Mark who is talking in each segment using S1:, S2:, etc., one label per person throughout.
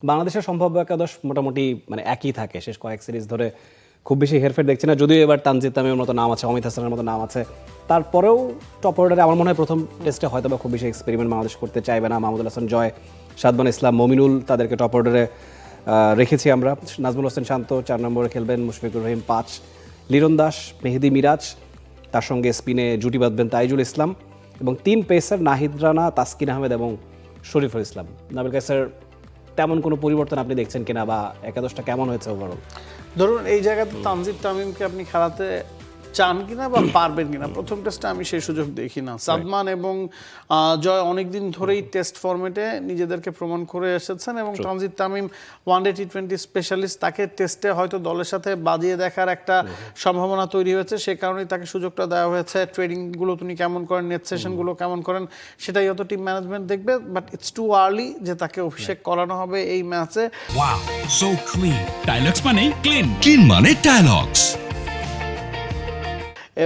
S1: বাংলাদেশের সম্ভাব্য একাদশ মোটামুটি মানে একই থাকে শেষ কয়েক সিরিজ ধরে, খুব বেশি হেরফের দেখছি না। যদিও এবার তানজিদ তামিমের মতো নাম আছে, অমিত হাসানের মতো নাম আছে, তারপরেও টপ অর্ডারে আমার মনে হয় প্রথম টেস্টে হয়তো বা খুব বেশি এক্সপেরিমেন্ট বাংলাদেশ করতে চাইবে না। মাহমুদুল হাসান জয়, সাদমান ইসলাম, মমিনুল, তাদেরকে টপ অর্ডারে রেখেছি আমরা। নাজমুল হোসেন শান্ত 4 নম্বরে খেলবেন, মুশফিকুর রহিম 5, লিটন দাস, মেহেদি মিরাজ, তার সঙ্গে স্পিনে জুটি বাঁধবেন তাইজুল ইসলাম, এবং 3 পেসার নাহিদ রানা, তাসকিন আহমেদ এবং শরীফুল ইসলাম। নাবিল কায়সার, তেমন কোনো পরিবর্তন আপনি দেখছেন কিনা, বা একাদশটা কেমন হয়েছে ওভারঅল?
S2: ধরুন এই জায়গাতে তানজিদ তামিমকে আপনি খেলাতে চান কিনা বা পারবেন কিনা, প্রথম টেস্টে আমি সেই সুযোগ দেখি না। সাদমান এবং জয় অনেকদিন ধরেই টেস্ট ফরম্যাটে নিজেদেরকে প্রমাণ করে এসেছেন, এবং Tanzid Tamim one day T20 specialist, তাকে টেস্টে হয়তো দলের সাথে বাজিয়ে দেখার একটা সম্ভাবনা তৈরি হয়েছে, সে কারণেই তাকে সুযোগটা দেওয়া হয়েছে। ট্রেডিংগুলো তিনি কেমন করেন, নেট সেশনগুলো কেমন করেন, সেটাই হয়তো টিম ম্যানেজমেন্ট দেখবে, বাট ইটস টু আর্লি যে তাকে অভিষেক করানো হবে এই ম্যাচে।
S3: Wow, so clean. ডায়লগস মানে ক্লিন, ক্লিন মানে ডায়লগস।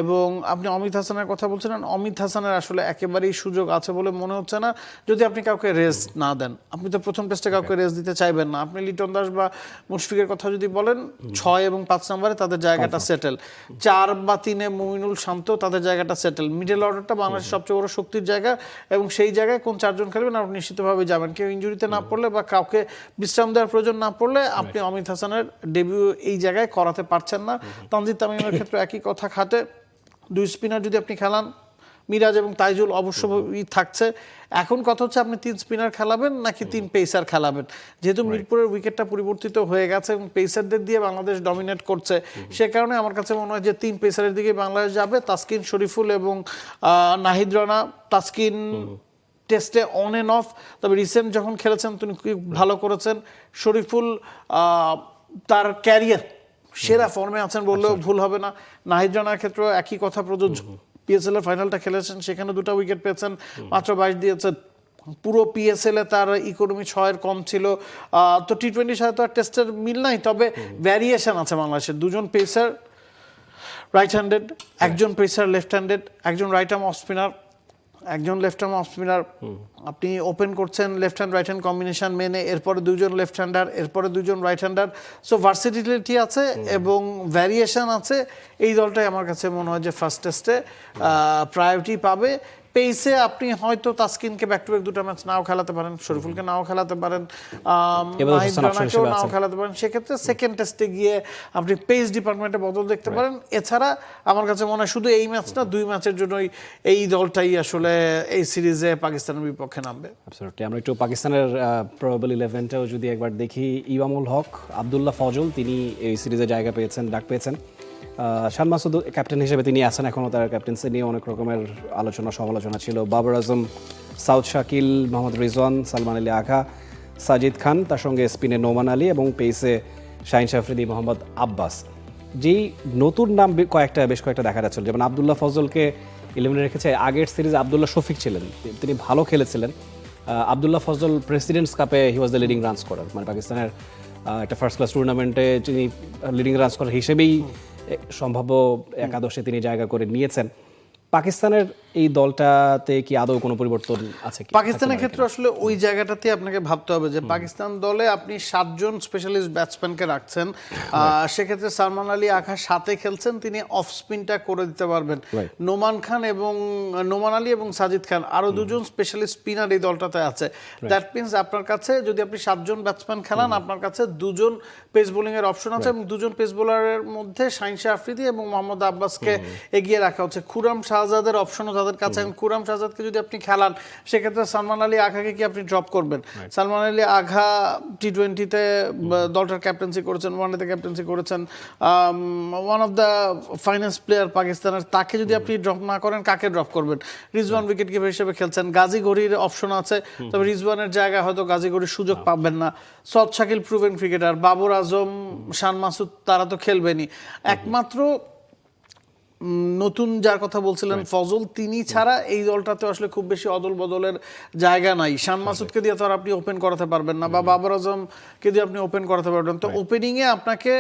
S2: এবং আপনি অমিত হাসানের কথা বলছিলেন, অমিত হাসানের আসলে একেবারেই সুযোগ আছে বলে মনে হচ্ছে না, যদি আপনি কাউকে রেস্ট না দেন। আপনি তো প্রথম টেস্টে কাউকে রেস্ট দিতে চাইবেন না। আপনি লিটন দাস বা মুশফিকের কথা যদি বলেন, 6 এবং 5 নম্বরে তাদের জায়গাটা সেটেল, 4 বা 3-এ মুমিনুল, শান্ত, তাদের জায়গাটা সেটেল। মিডল অর্ডারটা বাংলাদেশের সবচেয়ে বড় শক্তির জায়গা, এবং সেই জায়গায় কোন 4 জন খেলবেন আপনি নিশ্চিতভাবে যাবেন। কেউ ইনজুরিতে না পড়লে বা কাউকে বিশ্রাম দেওয়ার প্রয়োজন না পড়লে আপনি অমিত হাসানের ডেবিউ এই জায়গায় করাতে পারছেন না। তানজিদ তামিমের ক্ষেত্রে একই কথা খাটে। 2 স্পিনার যদি আপনি খেলান, মিরাজ এবং তাইজুল অবশ্যই থাকছে। এখন কথা হচ্ছে আপনি 3 স্পিনার খেলাবেন নাকি 3 পেসার খেলাবেন। যেহেতু মিরপুরের উইকেটটা পরিবর্তিত হয়ে গেছে এবং পেসারদের দিয়ে বাংলাদেশ ডমিনেট করছে, সে কারণে আমার কাছে মনে হয় যে 3 পেসারের দিকে বাংলাদেশ যাবে। তাসকিন, শরীফুল এবং নাহিদ রানা। তাসকিন টেস্টে অন এন্ড অফ, তবে রিসেন্ট যখন খেলেছেন তিনি খুব ভালো করেছেন। শরীফুল তার ক্যারিয়ার সেরা ফর্মে আছেন বললেও ভুল হবে না। নাহিদ রানার ক্ষেত্রেও একই কথা প্রযোজ্য। পিএসএল এর ফাইনালটা খেলেছেন, সেখানে 2টা উইকেট পেয়েছেন, মাত্র 22 দিয়েছেন। পুরো পিএসএল এ তার ইকোনমি 6-এর কম ছিল। তো টি20 সাথে তো আর টেস্টের মিল নাই, তবে ভ্যারিয়েশন আছে বাংলাদেশের। 2জন পেসার রাইট হ্যান্ডেড, একজন পেসার লেফট হ্যান্ডেড, একজন রাইট আর্ম অফ স্পিনার, একজন লেফট আর্ম অফ স্পিনার। আপনি ওপেন করছেন left hand right hand combination মেনে, এরপরে 2জন লেফট হ্যান্ডার, এরপরে 2জন রাইট হ্যান্ডার। সো ভার্সিটিলিটি আছে এবং ভ্যারিয়েশন আছে। এই দলটাই আমার কাছে মনে হয় যে ফার্স্ট টেস্টে প্রায়োরিটি পাবে। পেসে আপনি হয়তো তাসকিনকে ব্যাক টু ব্যাক 2টা ম্যাচ নাও খেলাতে পারেন, শরীফুলকে নাও খেলাতে পারেন, নাহিদ রানাকেও নাও খেলাতে পারেন। সেক্ষেত্রে সেকেন্ড টেস্টে গিয়ে আপনি পেস ডিপার্টমেন্টে বদল দেখতে পারেন। এছাড়া আমার কাছে মনে হয় শুধু এই ম্যাচ না, 2 ম্যাচের জন্যই এই দলটাই আসলে এই সিরিজে পাকিস্তানের বিপক্ষে নামবে।
S1: অ্যাবসলিউটলি। আমরা একটু পাকিস্তানের প্রবাবল 11টাও যদি একবার দেখি, ইমামুল হক, আবদুল্লাহ ফজল, তিনি এই সিরিজে জায়গা পেয়েছেন, ডাক পেয়েছেন। শান মাসুদ ক্যাপ্টেন হিসেবে তিনি আছেন এখনও, তার ক্যাপ্টেন্সি নিয়ে অনেক রকমের আলোচনা সমালোচনা ছিল। বাবর আজম, সাউদ শাকিল, মোহাম্মদ রিজওয়ান, সালমান আলী আঘা, সাজিদ খান, তার সঙ্গে স্পিনে নোমান আলী এবং পেসে শাহিন আফ্রিদি, মোহাম্মদ আব্বাস। যেই নতুন নাম বেশ কয়েকটা দেখা যাচ্ছিল, যেমন আবদুল্লাহ ফজলকে 11-এ রেখেছে। আগের সিরিজে আবদুল্লাহ শফিক ছিলেন, তিনি ভালো খেলেছিলেন। আবদুল্লাহ ফজল প্রেসিডেন্টস কাপে he was the leading run scorer, মানে পাকিস্তানের একটা ফার্স্ট ক্লাস টুর্নামেন্টে তিনি লিডিং রান স্কোরার হিসেবেই সম্ভাব্য একাদশে তিনি জায়গা করে নিয়েছেন। পাকিস্তানের এই দলটাতে কি আদৌ কোনো পরিবর্তন আছে?
S2: পাকিস্তানের ক্ষেত্রে আসলে ওই জায়গাটাতে আপনাকে ভাবতে হবে যে পাকিস্তান দলে আপনি 7 জন স্পেশালিস্ট ব্যাটসম্যানকে রাখছেন। সেক্ষেত্রে সালমান আলী আঘা 7-এ খেলছেন, তিনি অফ স্পিনটা করে দিতে পারবেন। নোমান আলী এবং সাজিদ খান, আরো 2জন স্পেশালিস্ট স্পিনার এই দলটাতে আছে। দ্যাট মিনস আপনার কাছে যদি আপনি 7 জন ব্যাটসম্যান খেলান, আপনার কাছে 2জন পেস বোলিং এর অপশন আছে, এবং 2জন পেস বোলারের মধ্যে শাহিন আফ্রিদি এবং মোহাম্মদ আব্বাসকে এগিয়ে রাখা হচ্ছে। খুররাম শাহজাদের অপশনও তাদের কাছে। খুররাম শাহজাদকে যদি আপনি খেলান, সেক্ষেত্রে সালমান আলী আঘাকে কি আপনি ড্রপ করবেন? সালমান আলী আঘা টি20-তে দলটার ক্যাপ্টেন্সি করেছেন, ওয়ানডেতে ক্যাপ্টেন্সি করেছেন, one of the finest player পাকিস্তানের। তাকে যদি আপনি ড্রপ না করেন, কাকে ড্রপ করবেন? রিজওয়ান উইকেট কিপার হিসেবে খেলছেন, গাজী গড়ির অপশন আছে, তবে রিজওয়ানের জায়গায় হয়তো গাজী গড়ির সুযোগ পাবেন না। সাউদ শাকিল প্রুভেন ক্রিকেটার, বাবর আজম, শান মাসুদ, তারা তো খেলবেনই। একমাত্র নতুন যার কথা বলছিলেন ফজল, তিনি ছাড়া এই দলটাতে আসলে খুব বেশি অদল বদলের জায়গা নাই। শান মাসুদকে দিয়ে তো আর আপনি ওপেন করাতে পারবেন না, বা বাবর আজমকে দিয়ে আপনি ওপেন করাতে পারবেন। তো ওপেনিংয়ে আপনাকে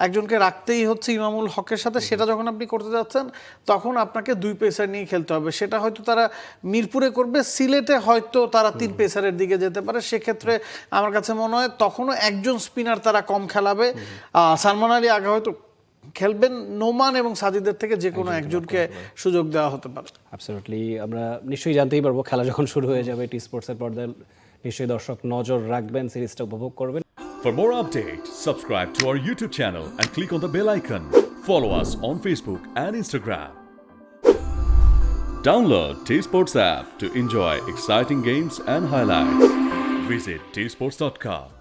S2: একজনকে রাখতেই হচ্ছে ইমামুল হকের সাথে। সেটা যখন আপনি করতে যাচ্ছেন তখন আপনাকে 2 পেসার নিয়ে খেলতে হবে। সেটা হয়তো তারা মিরপুরে করবে, সিলেটে হয়তো তারা 3 পেসারের দিকে যেতে পারে। সেক্ষেত্রে আমার কাছে মনে হয় তখনও একজন স্পিনার তারা কম খেলাবে। সালমান আলী আগে হয়তো খেলবেন, নোমান এবং সাজিদের থেকে যে কোনো একজনকে সুযোগ দেওয়া হতে পারে।
S1: অ্যাবসলিউটলি, আমরা নিশ্চয়ই জানতেই পারবো খেলা যখন শুরু হয়ে যাবে। টি স্পোর্টসের পর্দায় নিশ্চয়ই দর্শক নজর রাখবেন, সিরিজটা উপভোগ করবেন।
S4: For more updates, subscribe to our YouTube channel and click on the bell icon. Follow us on Facebook and Instagram. Download T-Sports app to enjoy exciting games and highlights. Visit tsports.com.